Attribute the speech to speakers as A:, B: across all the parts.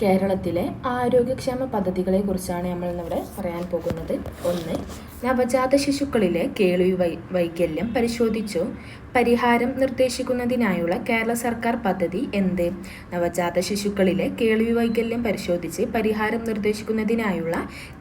A: കേരളത്തിലെ ആരോഗ്യക്ഷേമ പദ്ധതികളെക്കുറിച്ചാണ് നമ്മൾ ഇന്നിവിടെ പറയാൻ പോകുന്നത്. 1. നവജാത ശിശുക്കളിലെ കേൾവി വൈകല്യം പരിശോധിച്ചു പരിഹാരം നിർദ്ദേശിക്കുന്നതിനായുള്ള കേരള സർക്കാർ പദ്ധതി എന്ത്? നവജാത ശിശുക്കളിലെ കേൾവി വൈകല്യം പരിശോധിച്ച് പരിഹാരം നിർദ്ദേശിക്കുന്നതിനായുള്ള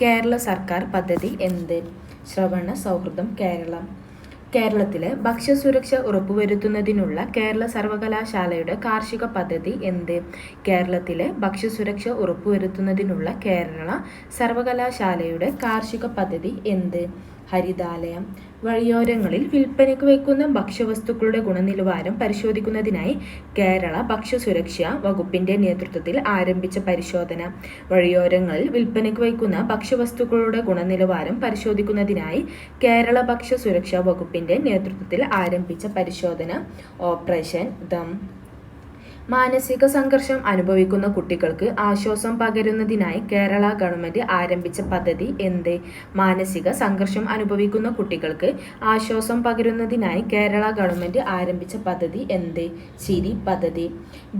A: കേരള സർക്കാർ പദ്ധതി എന്ത്? ശ്രവണ സൗഹൃദം കേരളം. കേരളത്തിലെ ഭക്ഷ്യസുരക്ഷ ഉറപ്പുവരുത്തുന്നതിനുള്ള കേരള സർവകലാശാലയുടെ കാർഷിക പദ്ധതി എന്ത്? കേരളത്തിലെ ഭക്ഷ്യസുരക്ഷ ഉറപ്പുവരുത്തുന്നതിനുള്ള കേരള സർവകലാശാലയുടെ കാർഷിക പദ്ധതി എന്ത്? ഹരിതാലയം. വഴിയോരങ്ങളിൽ വിൽപ്പനയ്ക്ക് വയ്ക്കുന്ന ഭക്ഷ്യവസ്തുക്കളുടെ ഗുണനിലവാരം പരിശോധിക്കുന്നതിനായി കേരള ഭക്ഷ്യസുരക്ഷാ വകുപ്പിന്റെ നേതൃത്വത്തിൽ ആരംഭിച്ച പരിശോധന. വഴിയോരങ്ങളിൽ വിൽപ്പനയ്ക്ക് വയ്ക്കുന്ന ഭക്ഷ്യവസ്തുക്കളുടെ ഗുണനിലവാരം പരിശോധിക്കുന്നതിനായി കേരള ഭക്ഷ്യസുരക്ഷാ വകുപ്പിന്റെ നേതൃത്വത്തിൽ ആരംഭിച്ച പരിശോധന ഓപ്പറേഷൻ ദം. മാനസിക സംഘർഷം അനുഭവിക്കുന്ന കുട്ടികൾക്ക് ആശ്വാസം പകരുന്നതിനായി കേരള ഗവൺമെന്റ് ആരംഭിച്ച പദ്ധതി എന്ത്? മാനസിക സംഘർഷം അനുഭവിക്കുന്ന കുട്ടികൾക്ക് ആശ്വാസം പകരുന്നതിനായി കേരള ഗവൺമെന്റ് ആരംഭിച്ച പദ്ധതി എന്ത്? ചിരി പദ്ധതി.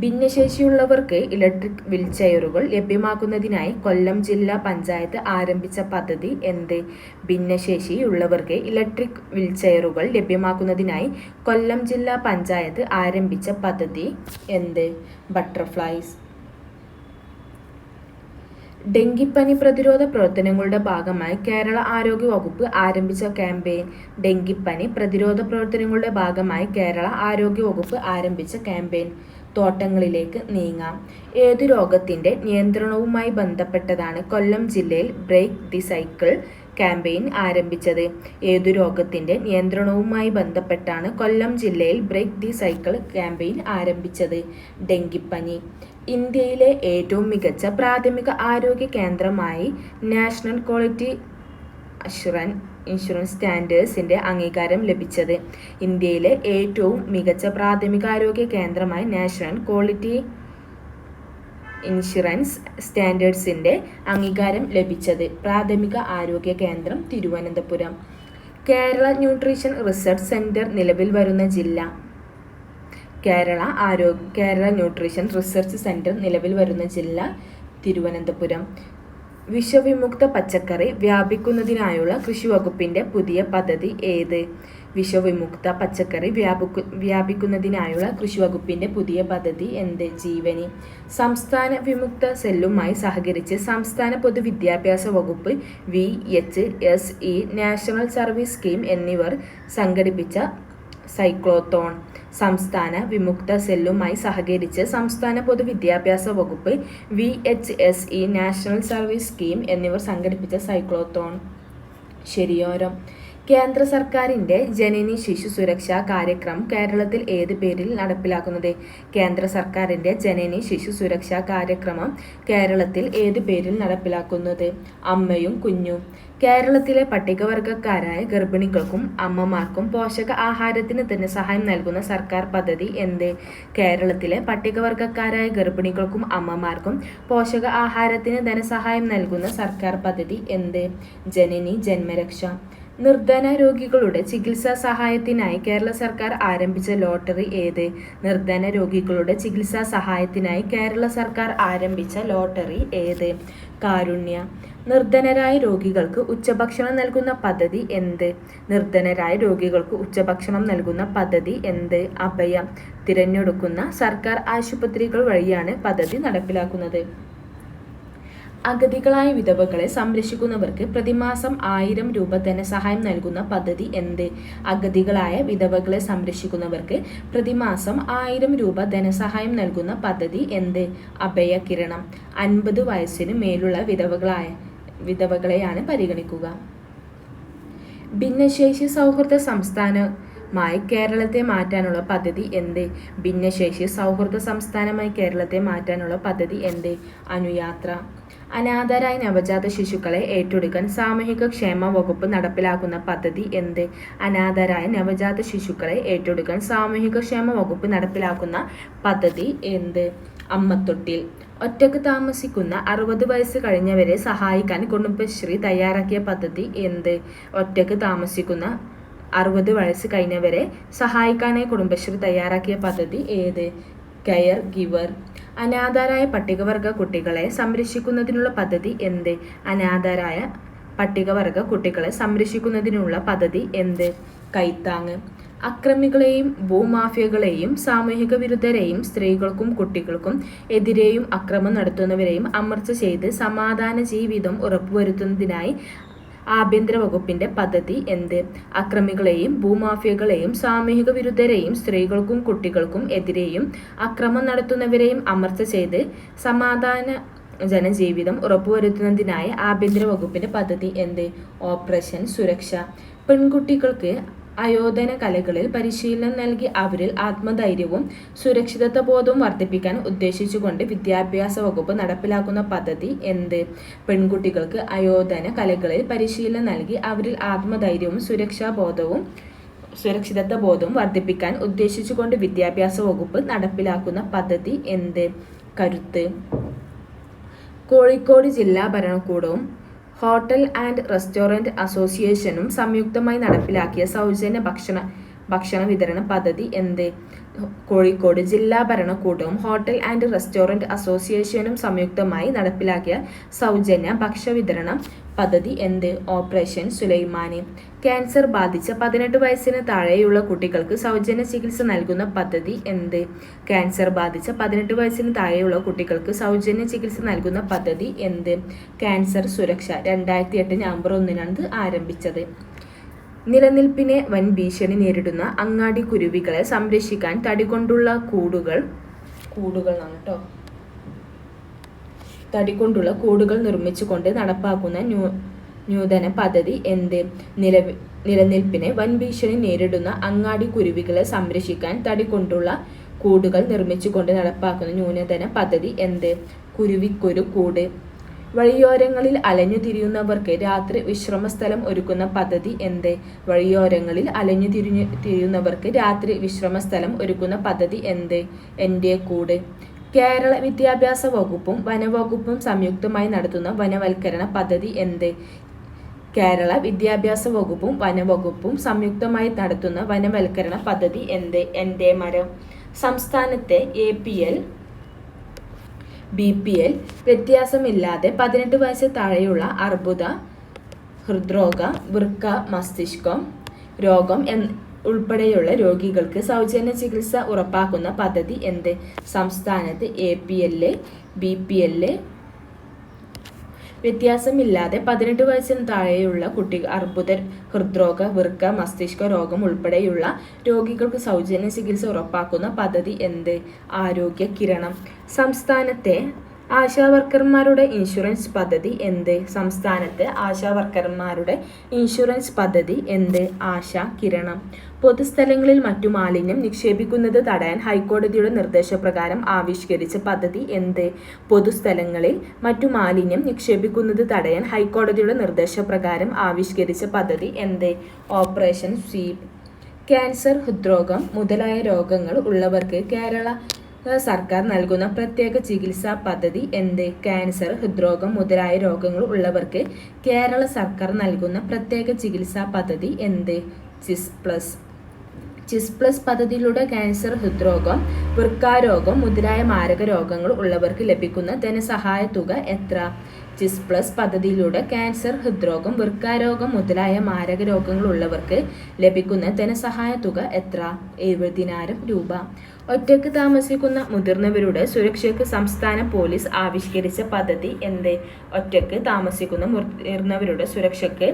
A: ഭിന്നശേഷിയുള്ളവർക്ക് ഇലക്ട്രിക് വീൽചെയറുകൾ ലഭ്യമാക്കുന്നതിനായി കൊല്ലം ജില്ലാ പഞ്ചായത്ത് ആരംഭിച്ച പദ്ധതി എന്ത്? ഭിന്നശേഷിയുള്ളവർക്ക് ഇലക്ട്രിക് വീൽചെയറുകൾ ലഭ്യമാക്കുന്നതിനായി കൊല്ലം ജില്ലാ പഞ്ചായത്ത് ആരംഭിച്ച പദ്ധതി എന്ത്? ബട്ടർഫ്ലൈസ്. ഡെങ്കിപ്പനി പ്രതിരോധ പ്രവർത്തനങ്ങളുടെ ഭാഗമായി കേരള ആരോഗ്യ വകുപ്പ് ആരംഭിച്ച ക്യാമ്പയിൻ. ഡെങ്കിപ്പനി പ്രതിരോധ പ്രവർത്തനങ്ങളുടെ ഭാഗമായി കേരള ആരോഗ്യ വകുപ്പ് ആരംഭിച്ച ക്യാമ്പയിൻ. തോട്ടങ്ങളിലേക്ക് നീങ്ങാം. ഏതു രോഗത്തിന്റെ നിയന്ത്രണവുമായി ബന്ധപ്പെട്ടതാണ് കൊല്ലം ജില്ലയിൽ ബ്രേക്ക് ദി സൈക്കിൾ ക്യാമ്പയിൻ ആരംഭിച്ചത്? ഏതു രോഗത്തിന്റെ നിയന്ത്രണവുമായി ബന്ധപ്പെട്ടാണ് കൊല്ലം ജില്ലയിൽ ബ്രേക്ക് ദി സൈക്കിൾ ക്യാമ്പയിൻ ആരംഭിച്ചത്? ഡെങ്കിപ്പനി. ഇന്ത്യയിലെ ഏറ്റവും മികച്ച പ്രാഥമിക ആരോഗ്യ കേന്ദ്രമായി നാഷണൽ ക്വാളിറ്റി ഇൻഷുറൻസ് സ്റ്റാൻഡേർഡ്സിന്റെ അംഗീകാരം ലഭിച്ചത്? ഇന്ത്യയിലെ ഏറ്റവും മികച്ച പ്രാഥമികാരോഗ്യ കേന്ദ്രമായി നാഷണൽ ക്വാളിറ്റി ഇൻഷുറൻസ് സ്റ്റാൻഡേർഡ്സിന്റെ അംഗീകാരം ലഭിച്ചത്? പ്രാഥമിക ആരോഗ്യ കേന്ദ്രം Thiruvananthapuram. Kerala nutrition research centre നിലവിൽ വരുന്ന ജില്ല? കേരള ന്യൂട്രീഷൻ റിസർച്ച് സെന്റർ നിലവിൽ വരുന്ന ജില്ല തിരുവനന്തപുരം. വിഷവിമുക്ത പച്ചക്കറി വ്യാപിക്കുന്നതിനായുള്ള കൃഷി വകുപ്പിന്റെ പുതിയ പദ്ധതി ഏത്? വിഷവിമുക്ത പച്ചക്കറി വ്യാപിക്കുന്നതിനായുള്ള കൃഷി വകുപ്പിന്റെ പുതിയ പദ്ധതി എന്ത്? ജീവനി. സംസ്ഥാന വിമുക്ത സെല്ലുമായി സഹകരിച്ച് സംസ്ഥാന പൊതുവിദ്യാഭ്യാസ വകുപ്പ്, VHSE, നാഷണൽ സർവീസ് സ്കീം എന്നിവർ സംഘടിപ്പിച്ച സൈക്ലോത്തോൺ. സംസ്ഥാന വിമുക്ത സെല്ലുമായി സഹകരിച്ച് സംസ്ഥാന പൊതുവിദ്യാഭ്യാസ വകുപ്പ്, VHSE, നാഷണൽ സർവീസ് സ്കീം എന്നിവർ സംഘടിപ്പിച്ച സൈക്ലോത്തോൺ. ശരിയോരം. കേന്ദ്ര സർക്കാരിന്റെ ജനനി ശിശു സുരക്ഷാ കാര്യക്രമം കേരളത്തിൽ ഏത് പേരിൽ നടപ്പിലാക്കുന്നത്? കേന്ദ്ര സർക്കാരിന്റെ ജനനി ശിശു സുരക്ഷാ കാര്യക്രമം കേരളത്തിൽ ഏത് പേരിൽ നടപ്പിലാക്കുന്നത്? അമ്മയും കുഞ്ഞും. കേരളത്തിലെ പട്ടികവർഗക്കാരായ ഗർഭിണികൾക്കും അമ്മമാർക്കും പോഷക ആഹാരത്തിന് ധനസഹായം നൽകുന്ന സർക്കാർ പദ്ധതി എന്ത്? കേരളത്തിലെ പട്ടികവർഗക്കാരായ ഗർഭിണികൾക്കും അമ്മമാർക്കും പോഷക ആഹാരത്തിന് ധനസഹായം നൽകുന്ന സർക്കാർ പദ്ധതി എന്ത്? ജനനി ജന്മരക്ഷ. നിർധന രോഗികളുടെ ചികിത്സാ സഹായത്തിനായി കേരള സർക്കാർ ആരംഭിച്ച ലോട്ടറി ഏത്? നിർധന രോഗികളുടെ ചികിത്സാ സഹായത്തിനായി കേരള സർക്കാർ ആരംഭിച്ച ലോട്ടറി ഏത്? കാരുണ്യ. നിർധനരായ രോഗികൾക്ക് ഉച്ചഭക്ഷണം നൽകുന്ന പദ്ധതി എന്ത്? നിർധനരായ രോഗികൾക്ക് ഉച്ചഭക്ഷണം നൽകുന്ന പദ്ധതി എന്ത്? അഭയം. തിരഞ്ഞെടുക്കുന്ന സർക്കാർ ആശുപത്രികൾ വഴിയാണ് പദ്ധതി നടപ്പിലാക്കുന്നത്. അഗതികളായ വിധവകളെ സംരക്ഷിക്കുന്നവർക്ക് പ്രതിമാസം 1000 രൂപ ധനസഹായം നൽകുന്ന പദ്ധതി എന്ത്? അഗതികളായ വിധവകളെ സംരക്ഷിക്കുന്നവർക്ക് പ്രതിമാസം 1000 രൂപ ധനസഹായം നൽകുന്ന പദ്ധതി എന്ത്? അഭയകിരണം. 50 വയസ്സിന് മേലുള്ള വിധവകളെയാണ് പരിഗണിക്കുക. ഭിന്നശേഷി സൗഹൃദ സംസ്ഥാനമായി കേരളത്തെ മാറ്റാനുള്ള പദ്ധതി എന്ത്? ഭിന്നശേഷി സൗഹൃദ സംസ്ഥാനമായി കേരളത്തെ മാറ്റാനുള്ള പദ്ധതി എന്ത്? അനുയാത്ര. അനാഥരായ നവജാത ശിശുക്കളെ ഏറ്റെടുക്കാൻ സാമൂഹിക ക്ഷേമ വകുപ്പ് നടപ്പിലാക്കുന്ന പദ്ധതി എന്ത്? അനാഥരായ നവജാത ശിശുക്കളെ ഏറ്റെടുക്കാൻ സാമൂഹിക ക്ഷേമ വകുപ്പ് നടപ്പിലാക്കുന്ന പദ്ധതി എന്ത്? അമ്മത്തൊട്ടിൽ. ഒറ്റക്ക് താമസിക്കുന്ന 60 വയസ്സ് കഴിഞ്ഞവരെ സഹായിക്കാൻ കുടുംബശ്രീ തയ്യാറാക്കിയ പദ്ധതി എന്ത്? ഒറ്റക്ക് താമസിക്കുന്ന 60 വയസ്സ് കഴിഞ്ഞവരെ സഹായിക്കാനായി കുടുംബശ്രീ തയ്യാറാക്കിയ പദ്ധതി ഏത്? Care giver. അനാഥരായ പട്ടികവർഗ കുട്ടികളെ സംരക്ഷിക്കുന്നതിനുള്ള പദ്ധതി എന്ത്? അനാഥരായ പട്ടികവർഗ കുട്ടികളെ സംരക്ഷിക്കുന്നതിനുള്ള പദ്ധതി എന്ത്? കൈത്താങ്. അക്രമികളെയും ഭൂമാഫിയകളെയും സാമൂഹിക വിരുദ്ധരെയും സ്ത്രീകൾക്കും കുട്ടികൾക്കും എതിരെയും അക്രമം നടത്തുന്നവരെയും അമർച്ച ചെയ്ത് സമാധാന ജീവിതം ഉറപ്പുവരുത്തുന്നതിനായി ആഭ്യന്തര വകുപ്പിന്റെ പദ്ധതി എന്ത്? അക്രമികളെയും ഭൂമാഫിയകളെയും സാമൂഹിക വിരുദ്ധരെയും സ്ത്രീകൾക്കും കുട്ടികൾക്കും എതിരെയും അക്രമം നടത്തുന്നവരെയും അമർച്ച ചെയ്ത് സമാധാന ജനജീവിതം ഉറപ്പുവരുത്തുന്നതിനായി ആഭ്യന്തര വകുപ്പിന്റെ പദ്ധതി എന്ത്? ഓപ്പറേഷൻ സുരക്ഷ. പെൺകുട്ടികൾക്ക് ആയോധന കലകളിൽ പരിശീലനം നൽകി അവരിൽ ആത്മധൈര്യവും സുരക്ഷിതത്വ ബോധവും വർദ്ധിപ്പിക്കാൻ ഉദ്ദേശിച്ചുകൊണ്ട് വിദ്യാഭ്യാസ വകുപ്പ് നടപ്പിലാക്കുന്ന പദ്ധതി എന്ത്? പെൺകുട്ടികൾക്ക് ആയോധന കലകളിൽ പരിശീലനം നൽകി അവരിൽ ആത്മധൈര്യവും സുരക്ഷിതത്വ ബോധവും വർദ്ധിപ്പിക്കാൻ ഉദ്ദേശിച്ചുകൊണ്ട് വിദ്യാഭ്യാസ വകുപ്പ് നടപ്പിലാക്കുന്ന പദ്ധതി എന്ത്? കരുത്ത്. കോഴിക്കോട് ജില്ലാ ഭരണകൂടവും ഹോട്ടൽ ആൻഡ് റെസ്റ്റോറന്റ് അസോസിയേഷനും സംയുക്തമായി നടപ്പിലാക്കിയ സൗജന്യ ഭക്ഷണ വിതരണ പദ്ധതി എന്ത്? കോഴിക്കോട് ജില്ലാ ഭരണകൂടവും ഹോട്ടൽ ആൻഡ് റെസ്റ്റോറന്റ് അസോസിയേഷനും സംയുക്തമായി നടപ്പിലാക്കിയ സൗജന്യ ഭക്ഷ്യവിതരണ പദ്ധതി എന്ത്? ഓപ്പറേഷൻ സുലൈമാനി. ക്യാൻസർ ബാധിച്ച 18 വയസ്സിന് താഴെയുള്ള കുട്ടികൾക്ക് സൗജന്യ ചികിത്സ നൽകുന്ന പദ്ധതി എന്ത്? ക്യാൻസർ ബാധിച്ച 18 വയസ്സിന് താഴെയുള്ള കുട്ടികൾക്ക് സൗജന്യ ചികിത്സ നൽകുന്ന പദ്ധതി എന്ത്? ക്യാൻസർ സുരക്ഷ. 2008 നവംബർ 1 ആരംഭിച്ചത്. നിലനിൽപ്പിനെ വൻ ഭീഷണി നേരിടുന്ന അങ്ങാടി കുരുവികളെ സംരക്ഷിക്കാൻ തടികൊണ്ടുള്ള കൂടുകൾ നിർമ്മിച്ചുകൊണ്ട് നടപ്പാക്കുന്ന നൂതന പദ്ധതി എന്ത്? നിലനിൽപ്പിനെ വൻ ഭീഷണി നേരിടുന്ന അങ്ങാടി കുരുവികളെ സംരക്ഷിക്കാൻ തടികൊണ്ടുള്ള കൂടുകൾ നിർമ്മിച്ചുകൊണ്ട് നടപ്പാക്കുന്ന നൂതന പദ്ധതി എന്ത്? കുരുവിക്കൊരു കൂട്. വഴിയോരങ്ങളിൽ അലഞ്ഞു തിരിയുന്നവർക്ക് രാത്രി വിശ്രമസ്ഥലം ഒരുക്കുന്ന പദ്ധതി എന്ത്? വഴിയോരങ്ങളിൽ അലഞ്ഞു തിരിയുന്നവർക്ക് രാത്രി വിശ്രമസ്ഥലം ഒരുക്കുന്ന പദ്ധതി എന്ത്? എൻ്റെ കൂട്. കേരള വിദ്യാഭ്യാസ വകുപ്പും വനവകുപ്പും സംയുക്തമായി നടത്തുന്ന വനവൽക്കരണ പദ്ധതി എന്ത്? കേരള വിദ്യാഭ്യാസ വകുപ്പും വനവകുപ്പും സംയുക്തമായി നടത്തുന്ന വനവൽക്കരണ പദ്ധതി എന്ത്? എൻ്റെ മരം. സംസ്ഥാനത്തെ APL BPL വ്യത്യാസമില്ലാതെ 18 വയസ്സ് താഴെയുള്ള അർബുദ, ഹൃദ്രോഗ, വൃക്ക, മസ്തിഷ്കം രോഗം ഉൾപ്പെടെയുള്ള രോഗികൾക്ക് സൗജന്യ ചികിത്സ ഉറപ്പാക്കുന്ന പദ്ധതി എന്ത്? സംസ്ഥാനത്ത് APL BPL വ്യത്യാസമില്ലാതെ 18 വയസ്സിന് താഴെയുള്ള കുട്ടികൾ അർബുദ, ഹൃദ്രോഗ, വൃക്ക, മസ്തിഷ്ക രോഗം ഉൾപ്പെടെയുള്ള രോഗികൾക്ക് സൗജന്യ ചികിത്സ ഉറപ്പാക്കുന്ന പദ്ധതി എന്ത്? ആരോഗ്യ കിരണം. സംസ്ഥാനത്തെ ആശാവർക്കർമാരുടെ ഇൻഷുറൻസ് പദ്ധതി എന്ത്? സംസ്ഥാനത്ത് ആശാവർക്കർമാരുടെ ഇൻഷുറൻസ് പദ്ധതി എന്ത്? ആശാ കിരണം. പൊതുസ്ഥലങ്ങളിൽ മറ്റു മാലിന്യം നിക്ഷേപിക്കുന്നത് തടയാൻ ഹൈക്കോടതിയുടെ നിർദ്ദേശപ്രകാരം ആവിഷ്കരിച്ച പദ്ധതി എന്ത്? പൊതുസ്ഥലങ്ങളിൽ മറ്റു മാലിന്യം നിക്ഷേപിക്കുന്നത് തടയാൻ ഹൈക്കോടതിയുടെ നിർദ്ദേശപ്രകാരം ആവിഷ്കരിച്ച പദ്ധതി എന്ത്? Operation SVEEP. ക്യാൻസർ, ഹൃദ്രോഗം മുതലായ രോഗങ്ങൾ ഉള്ളവർക്ക് കേരള സർക്കാർ നൽകുന്ന പ്രത്യേക ചികിത്സാ പദ്ധതി എന്ത്? ക്യാൻസർ, ഹൃദ്രോഗം മുതലായ രോഗങ്ങൾ ഉള്ളവർക്ക് കേരള സർക്കാർ നൽകുന്ന പ്രത്യേക ചികിത്സാ പദ്ധതി എന്ത്? ചിസ് പദ്ധതിയിലൂടെ ക്യാൻസർ, ഹൃദ്രോഗം, വൃക്കാരോഗം മുതലായ മാരക രോഗങ്ങൾ ഉള്ളവർക്ക് ലഭിക്കുന്ന ധനസഹായ തുക എത്ര? ചിസ് പദ്ധതിയിലൂടെ ക്യാൻസർ, ഹൃദ്രോഗം, വൃക്കാരോഗം മുതലായ മാരക രോഗങ്ങൾ ഉള്ളവർക്ക് ലഭിക്കുന്ന ധനസഹായ തുക എത്ര? 70,000 രൂപ. ഒറ്റയ്ക്ക് താമസിക്കുന്ന മുതിർന്നവരുടെ സുരക്ഷയ്ക്ക് സംസ്ഥാന പോലീസ് ആവിഷ്കരിച്ച പദ്ധതി എന്ത്? ഒറ്റയ്ക്ക് താമസിക്കുന്ന മുതിർന്നവരുടെ സുരക്ഷയ്ക്ക്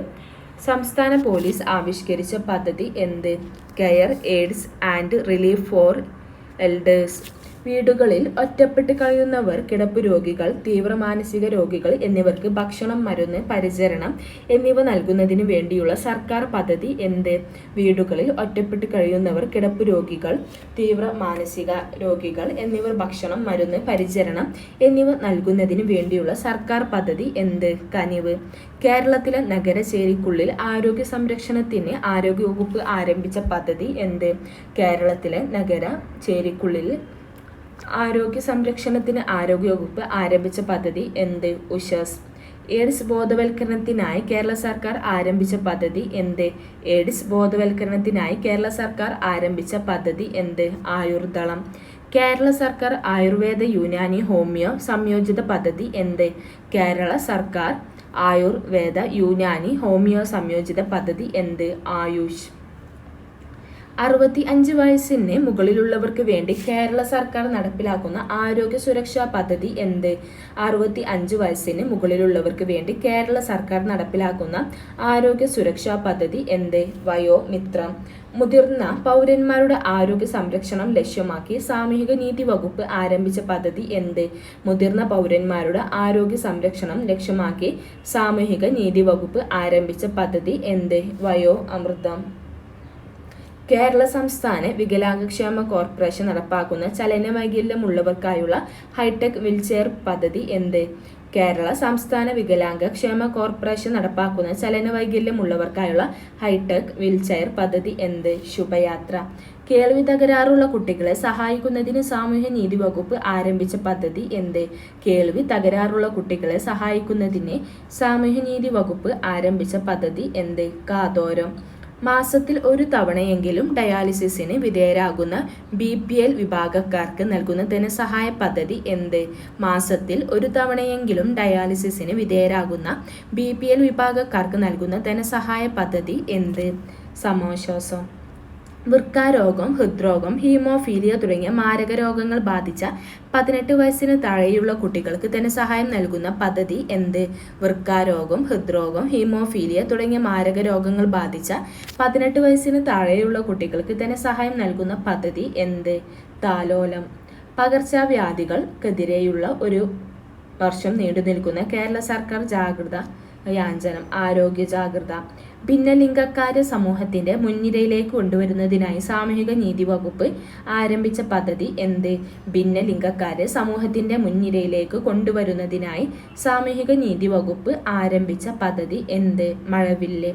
A: സംസ്ഥാന പോലീസ് ആവിഷ്കരിച്ച പദ്ധതി എന്ത്? Care, aids and relief for elders. വീടുകളിൽ ഒറ്റപ്പെട്ട് കഴിയുന്നവർ, കിടപ്പ് രോഗികൾ, തീവ്ര മാനസിക രോഗികൾ എന്നിവർക്ക് ഭക്ഷണം, മരുന്ന്, പരിചരണം എന്നിവ നൽകുന്നതിന് വേണ്ടിയുള്ള സർക്കാർ പദ്ധതി എന്ത്? വീടുകളിൽ ഒറ്റപ്പെട്ട് കഴിയുന്നവർ, കിടപ്പ് രോഗികൾ, തീവ്ര മാനസിക രോഗികൾ എന്നിവർ ഭക്ഷണം, മരുന്ന്, പരിചരണം എന്നിവ നൽകുന്നതിന് വേണ്ടിയുള്ള സർക്കാർ പദ്ധതി എന്ത്? കനിവ്. കേരളത്തിലെ നഗരചേരിക്കുള്ളിൽ ആരോഗ്യ സംരക്ഷണത്തിന് ആരോഗ്യവകുപ്പ് ആരംഭിച്ച പദ്ധതി എന്ത്? കേരളത്തിലെ നഗര ചേരിക്കുള്ളിൽ ആരോഗ്യ സംരക്ഷണത്തിന് ആരോഗ്യവകുപ്പ് ആരംഭിച്ച പദ്ധതി എന്ത്? ഉഷസ്. എയ്ഡ്സ് ബോധവൽക്കരണത്തിനായി കേരള സർക്കാർ ആരംഭിച്ച പദ്ധതി എന്ത്? എയ്ഡ്സ് ബോധവൽക്കരണത്തിനായി കേരള സർക്കാർ ആരംഭിച്ച പദ്ധതി എന്ത്? ആയുർദളം. കേരള സർക്കാർ ആയുർവേദ യുനാനി ഹോമിയോ സംയോജിത പദ്ധതി എന്ത്? കേരള സർക്കാർ ആയുർവേദ യുനാനി ഹോമിയോ സംയോജിത പദ്ധതി എന്ത്? ആയുഷ്. 65 വയസ്സിന് മുകളിലുള്ളവർക്ക് വേണ്ടി കേരള സർക്കാർ നടപ്പിലാക്കുന്ന ആരോഗ്യ സുരക്ഷാ പദ്ധതി എന്ത്? 65 വയസ്സിന് മുകളിലുള്ളവർക്ക് വേണ്ടി കേരള സർക്കാർ നടപ്പിലാക്കുന്ന ആരോഗ്യ സുരക്ഷാ പദ്ധതി എന്ത്? വയോമിത്രം. മുതിർന്ന പൗരന്മാരുടെ ആരോഗ്യ സംരക്ഷണം ലക്ഷ്യമാക്കി സാമൂഹിക നീതി വകുപ്പ് ആരംഭിച്ച പദ്ധതി എന്ത്? മുതിർന്ന പൗരന്മാരുടെ ആരോഗ്യ സംരക്ഷണം ലക്ഷ്യമാക്കി സാമൂഹിക നീതി വകുപ്പ് ആരംഭിച്ച പദ്ധതി എന്ത്? വയോ അമൃതം. കേരള സംസ്ഥാന വികലാംഗക്ഷേമ കോർപ്പറേഷൻ നടപ്പാക്കുന്ന ചലനവൈകല്യമുള്ളവർക്കായുള്ള ഹൈടെക് വീൽചെയർ പദ്ധതി എന്ത്? കേരള സംസ്ഥാന വികലാംഗ ക്ഷേമ കോർപ്പറേഷൻ നടപ്പാക്കുന്ന ചലനവൈകല്യമുള്ളവർക്കായുള്ള ഹൈടെക് വീൽചെയർ പദ്ധതി എന്ത്? ശുഭയാത്ര. കേൾവി തകരാറുള്ള കുട്ടികളെ സഹായിക്കുന്നതിന് സാമൂഹ്യനീതി വകുപ്പ് ആരംഭിച്ച പദ്ധതി എന്ത്? കേൾവി തകരാറുള്ള കുട്ടികളെ സഹായിക്കുന്നതിന് സാമൂഹ്യനീതി വകുപ്പ് ആരംഭിച്ച പദ്ധതി എന്ത്? കാതോരം. മാസത്തിൽ ഒരു തവണയെങ്കിലും ഡയാലിസിസിന് വിധേയരാകുന്ന BPL വിഭാഗക്കാർക്ക് നൽകുന്ന ധനസഹായ പദ്ധതി എന്ത്? മാസത്തിൽ ഒരു തവണയെങ്കിലും ഡയാലിസിസിന് വിധേയരാകുന്ന BPL വിഭാഗക്കാർക്ക് നൽകുന്ന ധനസഹായ പദ്ധതി എന്ത്? സമാശ്വാസം. വൃക്കാരോഗം, ഹൃദ്രോഗം, ഹീമോഫീലിയ തുടങ്ങിയ മാരക രോഗങ്ങൾ ബാധിച്ച 18 വയസ്സിന് താഴെയുള്ള കുട്ടികൾക്ക് ധനസഹായം നൽകുന്ന പദ്ധതി എന്ത്? വൃക്കാരോഗം, ഹൃദ്രോഗം, ഹീമോഫീലിയ തുടങ്ങിയ മാരക രോഗങ്ങൾ ബാധിച്ച 18 വയസ്സിന് താഴെയുള്ള കുട്ടികൾക്ക് ധനസഹായം നൽകുന്ന പദ്ധതി എന്ത്? താലോലം. പകർച്ചവ്യാധികൾക്കെതിരെയുള്ള ഒരു വർഷം നീണ്ടുനിൽക്കുന്ന കേരള സർക്കാർ ജാഗ്രത യാചനം. ആരോഗ്യ ജാഗ്രത. ഭിന്നലിംഗക്കാരെ സമൂഹത്തിന്റെ മുൻനിരയിലേക്ക് കൊണ്ടുവരുന്നതിനായി സാമൂഹിക നീതി വകുപ്പ് ആരംഭിച്ച പദ്ധതി എന്ത്? ഭിന്നലിംഗക്കാരെ സമൂഹത്തിന്റെ മുൻനിരയിലേക്ക് കൊണ്ടുവരുന്നതിനായി സാമൂഹിക നീതി വകുപ്പ് ആരംഭിച്ച പദ്ധതി എന്ത്? മഴവില്ല്.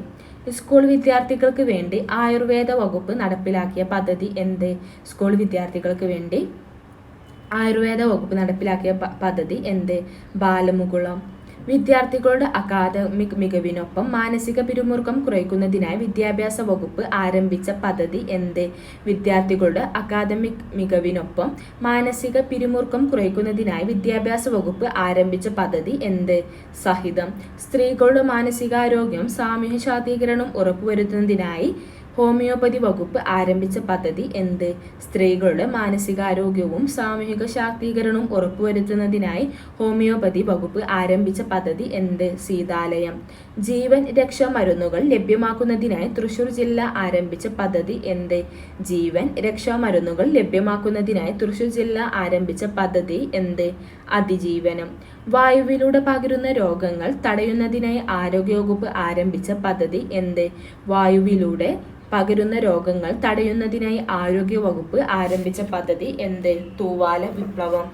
A: സ്കൂൾ വിദ്യാർത്ഥികൾക്ക് വേണ്ടി ആയുർവേദ വകുപ്പ് നടപ്പിലാക്കിയ പദ്ധതി എന്ത്? സ്കൂൾ വിദ്യാർത്ഥികൾക്ക് വേണ്ടി ആയുർവേദ വകുപ്പ് നടപ്പിലാക്കിയ പദ്ധതി എന്ത്? ബാലമുകുളം. വിദ്യാർത്ഥികളുടെ അക്കാദമിക് മികവിനൊപ്പം മാനസിക പിരിമുറുക്കം കുറയ്ക്കുന്നതിനായി വിദ്യാഭ്യാസ വകുപ്പ് ആരംഭിച്ച പദ്ധതി എന്ത്? വിദ്യാർത്ഥികളുടെ അക്കാദമിക് മികവിനൊപ്പം മാനസിക പിരിമുറുക്കം കുറയ്ക്കുന്നതിനായി വിദ്യാഭ്യാസ വകുപ്പ് ആരംഭിച്ച പദ്ധതി എന്ത്? സഹിതം. സ്ത്രീകളുടെ മാനസികാരോഗ്യം സാമൂഹ്യ ശാക്തീകരണം ഉറപ്പുവരുത്തുന്നതിനായി ഹോമിയോപ്പതി വകുപ്പ് ആരംഭിച്ച പദ്ധതി എന്ത്? സ്ത്രീകളുടെ മാനസികാരോഗ്യവും സാമൂഹിക ശാക്തീകരണവും ഉറപ്പുവരുത്തുന്നതിനായി ഹോമിയോപ്പതി വകുപ്പ് ആരംഭിച്ച പദ്ധതി എന്ത്? സീതാലയം. ജീവൻ രക്ഷാ മരുന്നുകൾ ലഭ്യമാക്കുന്നതിനായി തൃശൂർ ജില്ല ആരംഭിച്ച പദ്ധതി എന്ത്? ജീവൻ രക്ഷാ മരുന്നുകൾ ലഭ്യമാക്കുന്നതിനായി തൃശൂർ ജില്ല ആരംഭിച്ച പദ്ധതി എന്ത്? അതിജീവനം. വായുവിലൂടെ പകരുന്ന രോഗങ്ങൾ തടയുന്നതിനായി ആരോഗ്യവകുപ്പ് ആരംഭിച്ച പദ്ധതി എന്ത്? വായുവിലൂടെ പകരുന്ന രോഗങ്ങൾ തടയുന്നതിനായി ആരോഗ്യ വകുപ്പ് ആരംഭിച്ച പദ്ധതി എന്ത്? തൂവാല വിപ്ലവം.